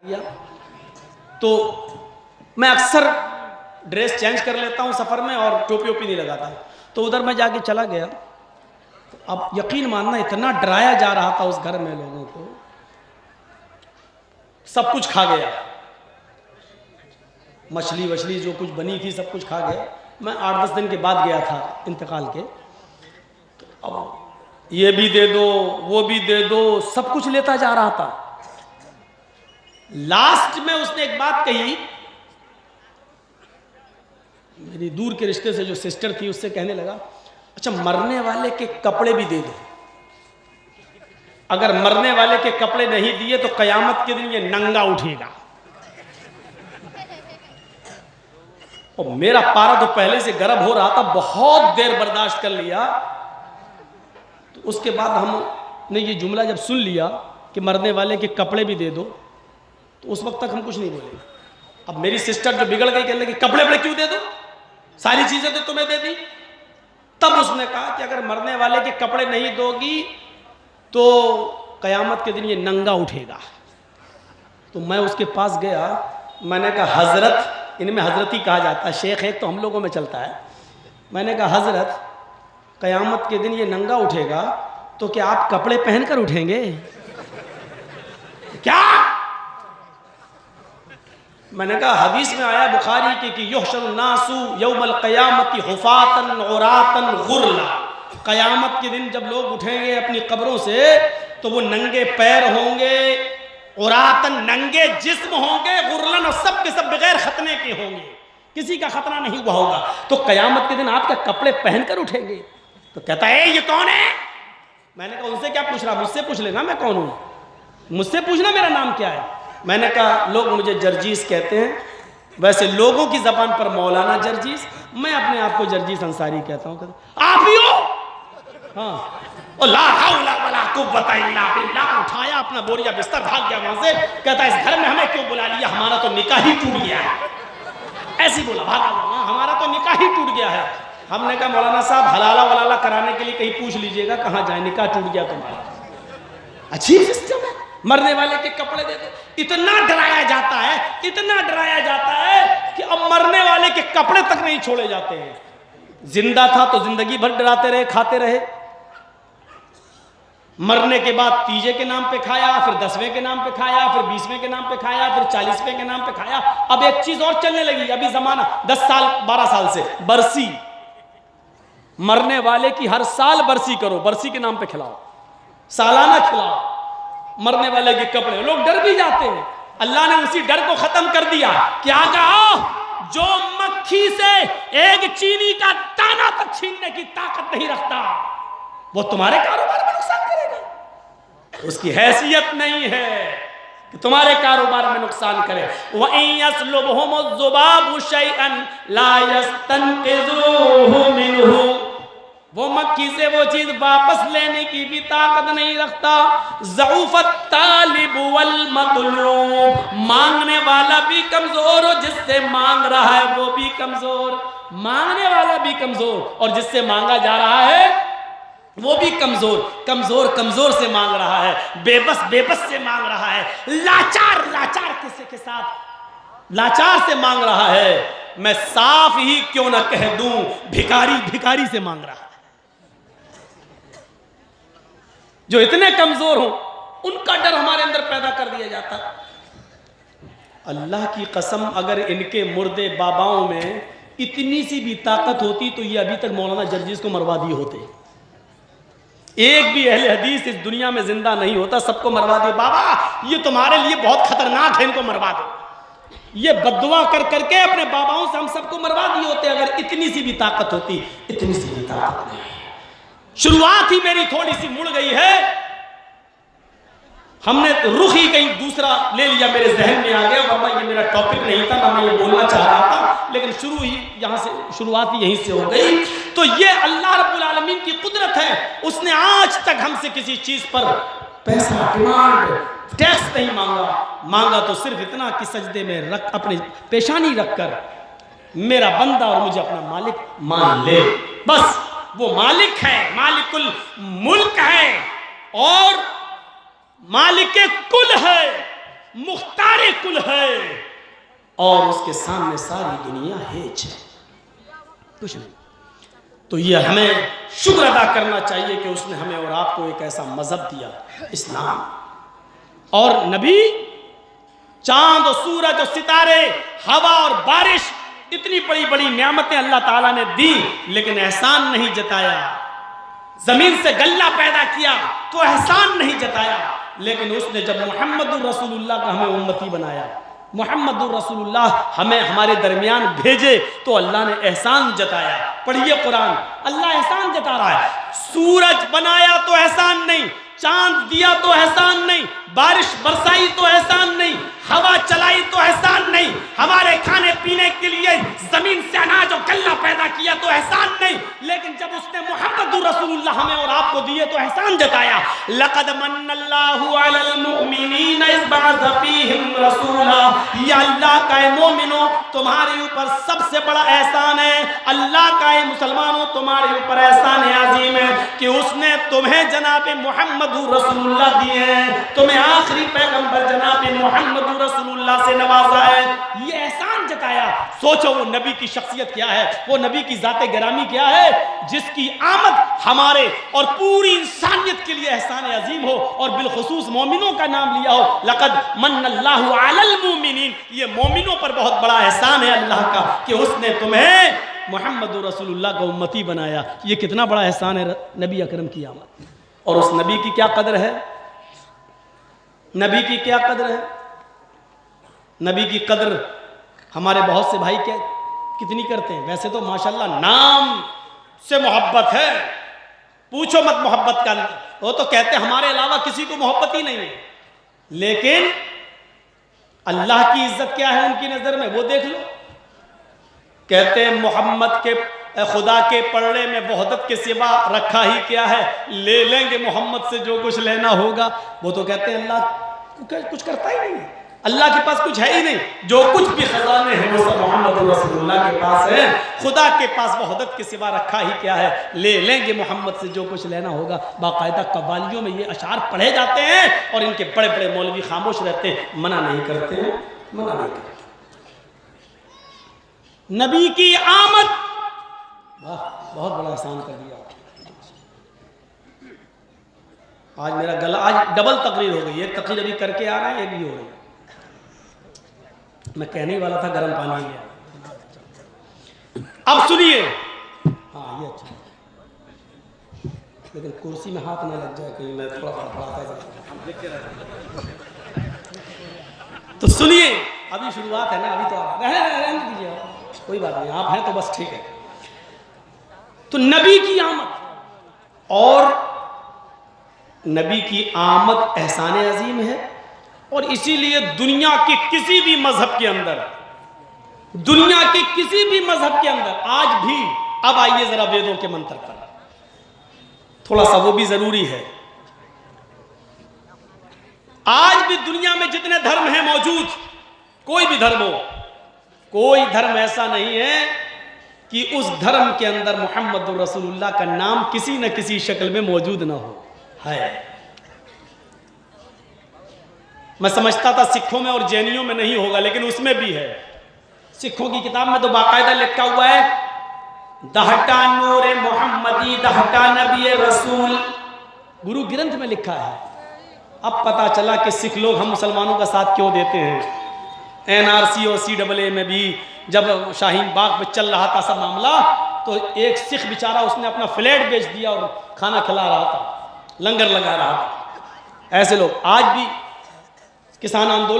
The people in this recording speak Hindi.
किया तो मैं अक्सर ड्रेस चेंज कर लेता हूँ सफ़र में और टोपी ओपी नहीं लगाता। तो उधर मैं जाके चला गया। अब यकीन मानना इतना डराया जा रहा था उस घर में लोगों को, सब कुछ खा गया, मछली वछली जो कुछ बनी थी सब कुछ खा गया। मैं 8-10 दिन के बाद गया था इंतकाल के। तो अब ये भी दे दो वो भी दे दो, सब कुछ लेता जा रहा था। लास्ट में उसने एक बात कही, मेरी दूर के रिश्ते से जो सिस्टर थी उससे कहने लगा, अच्छा मरने वाले के कपड़े भी दे दो, अगर मरने वाले के कपड़े नहीं दिए तो कयामत के दिन ये नंगा उठेगा। और मेरा पारा तो पहले से गर्म हो रहा था, बहुत देर बर्दाश्त कर लिया। तो उसके बाद हमने ये जुमला जब सुन लिया कि मरने वाले के कपड़े भी दे दो, तो उस वक्त तक हम कुछ नहीं बोले। अब मेरी सिस्टर जो बिगड़ गई, कहने लगी कपड़े वपड़े क्यों दे दो, सारी चीजें तो तुम्हें दे दी। तब उसने कहा कि अगर मरने वाले के कपड़े नहीं दोगी तो कयामत के दिन ये नंगा उठेगा। तो मैं उसके पास गया, मैंने कहा हजरत, इनमें हजरत ही कहा जाता है, शेख है तो हम लोगों में चलता है। मैंने कहा हजरत कयामत के दिन ये नंगा उठेगा तो क्या आप कपड़े पहनकर उठेंगे क्या? मैंने कहा हदीस में आया बुखारी की कि युहशरुन नासु यौमल क़यामति हुफ़ातन औरातन गुरला, कयामत के दिन जब लोग उठेंगे अपनी कब्रों से तो वो नंगे पैर होंगे, औरातन नंगे जिस्म होंगे, गुरलन और सब के सब बगैर खतने के होंगे, किसी का खतना नहीं हुआ होगा। तो कयामत के दिन आपके कपड़े पहनकर उठेंगे। तो कहता है ये कौन है? मैंने कहा उनसे क्या पूछ रहा, मुझसे पूछ लेना मैं कौन हूँ, मुझसे पूछना मेरा नाम क्या है। मैंने कहा लोग मुझे जर्जीस कहते हैं, वैसे लोगों की जबान पर मौलाना जर्जीस, मैं अपने आप को जर्जीस अंसारी कहता हूँ। आप ही हो? हाँ। ला हौला वला कुव्वता इल्ला बिल्लाह, उठाया अपना बोरिया बिस्तर, भाग गया वहां से। कहता है इस घर में हमें क्यों बुला लिया, हमारा तो निकाह ही टूट गया है। ऐसी बोला, भागा हमारा तो निकाह ही टूट गया है। हमने कहा मौलाना साहब हलाला वलाला कराने के लिए कहीं पूछ लीजिएगा, कहाँ जाए, निकाह टूट गया तुम्हारा। अच्छी सिस्टम है, मरने वाले के कपड़े दे दो। इतना डराया जाता है, इतना डराया जाता है कि अब मरने वाले के कपड़े तक नहीं छोड़े जाते हैं। जिंदा था तो जिंदगी भर डराते रहे, खाते रहे। मरने के बाद तीजे के नाम पे खाया, फिर 10वें के नाम पे खाया, फिर 20वें के नाम पे खाया, फिर 40वें के नाम पे खाया। अब एक चीज और चलने लगी अभी जमाना 10 साल 12 साल से, बरसी। मरने वाले की हर साल बरसी करो, बरसी के नाम पे खिलाओ, सालाना खिलाओ। मरने वाले के कपड़े, लोग डर भी जाते हैं। अल्लाह ने उसी डर को खत्म कर दिया। क्या कहा? जो मक्खी से एक चीनी का दाना तक छीनने की ताकत नहीं रखता वो तुम्हारे कारोबार में नुकसान करेगा। उसकी हैसियत नहीं है कि तुम्हारे कारोबार में नुकसान करे। वो मक्खी से वो चीज वापस लेने की भी ताकत नहीं रखता। ज़ऊफ़त तालिब वल मतलूब, मांगने वाला भी कमजोर हो, जिससे मांग रहा है वो भी कमजोर, मांगने वाला भी कमजोर और जिससे मांगा जा रहा है वो भी कमजोर। कमजोर कमजोर से मांग रहा है, बेबस बेबस से मांग रहा है, लाचार लाचार किसी के साथ लाचार से मांग रहा है। मैं साफ ही क्यों ना कह दूं, भिखारी भिखारी से मांग रहा है। जो इतने कमजोर हो उनका डर हमारे अंदर पैदा कर दिया जाता। अल्लाह की कसम, अगर इनके मुर्दे बाबाओं में इतनी सी भी ताकत होती तो ये अभी तक मौलाना जर्जीस को मरवा दिए होते। एक भी अहले हदीस इस दुनिया में जिंदा नहीं होता, सबको मरवा दिए। बाबा ये तुम्हारे लिए बहुत खतरनाक है, इनको मरवा दो। ये बद्दुआ कर करके अपने बाबाओं से हम सबको मरवा दिए होते अगर इतनी सी भी ताकत होती। इतनी सी भी ताकत नहीं। शुरुआत ही मेरी थोड़ी सी मुड़ गई है, हमने रुख ही कहीं दूसरा ले लिया, मेरे जहन में आ गया, वरना ये मेरा टॉपिक नहीं था, ना मैं ये बोलना चाह रहा था, लेकिन शुरू ही यहां से, शुरुआत ही यहीं से हो गई। तो ये अल्लाह रब्बुल आलमीन की कुदरत है, उसने आज तक हमसे किसी चीज पर पैसा डिमांड टैक्स नहीं मांगा। मांगा तो सिर्फ इतना कि सजदे में रख, अपनी पेशानी रखकर मेरा बंदा और मुझे अपना मालिक मान ले, बस। वो मालिक है, मालिकुल मुल्क है और मालिक कुल है। मुख्तार कुल है और उसके सामने सारी दुनिया हेज है, कुछ नहीं। तो ये हमें शुक्र अदा करना चाहिए कि उसने हमें और आपको एक ऐसा मजहब दिया, इस्लाम। और नबी, चांद और सूरज और सितारे, हवा और बारिश, इतनी बड़ी बड़ी नेमतें अल्लाह ताला ने दी, लेकिन एहसान नहीं जताया। जमीन से गल्ला पैदा किया तो एहसान नहीं जताया, लेकिन उसने जब मुहम्मदुर रसूलुल्लाह का हमें उम्मती बनाया, मुहम्मदुर रसूलुल्लाह हमें हमारे दरमियान भेजे, तो अल्लाह ने एहसान जताया। पढ़िए कुरान, अल्लाह एहसान जता रहा है। सूरज बनाया तो एहसान नहीं, चांद दिया तो एहसान नहीं, बारिश बरसाई तो एहसान नहीं, हवा चलाई तो एहसान नहीं, हमारे खाने पीने के लिए जमीन से अनाज और गल्ला पैदा किया तो एहसान नहीं, लेकिन जब उसने मुहम्मदुर रसूलुल्लाह हमें और आपको दिए तो एहसान जताया। लक़द मन्नल्लाहु अलल मुमिनीन इज़ बअस फ़ीहिम रसूला, या अल्लाह का मोमिनो तुम्हारे ऊपर सबसे बड़ा एहसान है, अल्लाह का मुसलमानों तुम्हारे ऊपर एहसान अजीम है कि उसने तुम्हें जनाब मुहम्मदुर रसूलुल्लाह दिए हैं, तुम्हें आखिरी पैगंबर जनाब मुहम्मदुर रसूलुल्लाह से नवाजा है, ये एहसान जताया। सोचो वो नबी की शख्सियत क्या है, वो नबी की जाते गिरामी क्या है, जिसकी आमद हमारे और पूरी इंसानियत के लिए एहसान अजीम हो, और बिलखुसूस मोमिनों का नाम लिया हो। लक़द मन्नल्लाहु अलल मुमिनीन, ये मोमिनों पर बहुत बड़ा एहसान है अल्लाह का कि उसने तुम्हें मुहम्मदुर रसूलुल्लाह का उम्मती बनाया। ये कितना बड़ा एहसान है नबी अकरम की आमद। और उस नबी की क्या कदर है, नबी की क्या कदर है, नबी की कदर हमारे बहुत से भाई क्या कितनी करते हैं। वैसे तो माशाल्लाह नाम से मोहब्बत है, पूछो मत मोहब्बत का, वो तो कहते हैं हमारे अलावा किसी को मोहब्बत ही नहीं है, लेकिन अल्लाह की इज्जत क्या है उनकी नजर में वो देख लो। कहते हैं मोहम्मद के खुदा के पलड़े में वहदत के सिवा रखा ही क्या है, ले लेंगे मोहम्मद से जो कुछ लेना होगा। वो तो कहते हैं अल्लाह कुछ करता ही नहीं है, अल्लाह के पास कुछ है ही नहीं, जो कुछ भी खजाने हैं वो सब मोहम्मद रसूलुल्लाह के पास है, खुदा के पास वहदत के सिवा रखा ही क्या है, ले लेंगे मोहम्मद से जो कुछ लेना होगा। बाकायदा कव्वालियों में ये अशार पढ़े जाते हैं और इनके बड़े बड़े मौलवी खामोश रहते हैं, मना नहीं करते हैं, मना नहीं करते। नबी की आमद, वाह बहुत बड़ा एहसान कर दिया। आज मेरा गला, आज डबल तकरीर हो गई, एक तकरीर अभी करके आ रहा है, एक भी हो रही है। मैं कहने वाला था गर्म पानी लिया, अब सुनिए। हाँ ये अच्छा, लेकिन कुर्सी में हाथ ना लग जाए कहीं, मैं थोड़ा फड़फड़ाता जाता। तो सुनिए, अभी शुरुआत है ना, अभी तो रहने दीजिए, कोई बात नहीं, आप हैं तो बस ठीक है। तो नबी की आमद, और नबी की आमद एहसान अजीम है, और इसीलिए दुनिया के किसी भी मजहब के अंदर, दुनिया के किसी भी मजहब के अंदर आज भी, अब आइए जरा वेदों के मंत्र पर, थोड़ा सा वो भी जरूरी है। आज भी दुनिया में जितने धर्म हैं मौजूद, कोई भी धर्म हो, कोई धर्म ऐसा नहीं है कि उस धर्म के अंदर मुहम्मद रसूलुल्लाह का नाम किसी न किसी शक्ल में मौजूद ना हो। है, मैं समझता था सिखों में और जैनियों में नहीं होगा, लेकिन उसमें भी है। सिखों की किताब में तो बाकायदा लिखा हुआ है, दहका नूरे मोहम्मदी दहका नबी रसूल, गुरु ग्रंथ में लिखा है। अब पता चला कि सिख लोग हम मुसलमानों का साथ क्यों देते हैं। NRC और CAA में भी जब शाहीन बाग में चल रहा था सब मामला, तो एक सिख बेचारा उसने अपना फ्लैट बेच दिया और खाना खिला रहा था, लंगर लगा रहा था। ऐसे लोग आज भी किसान आंदोलन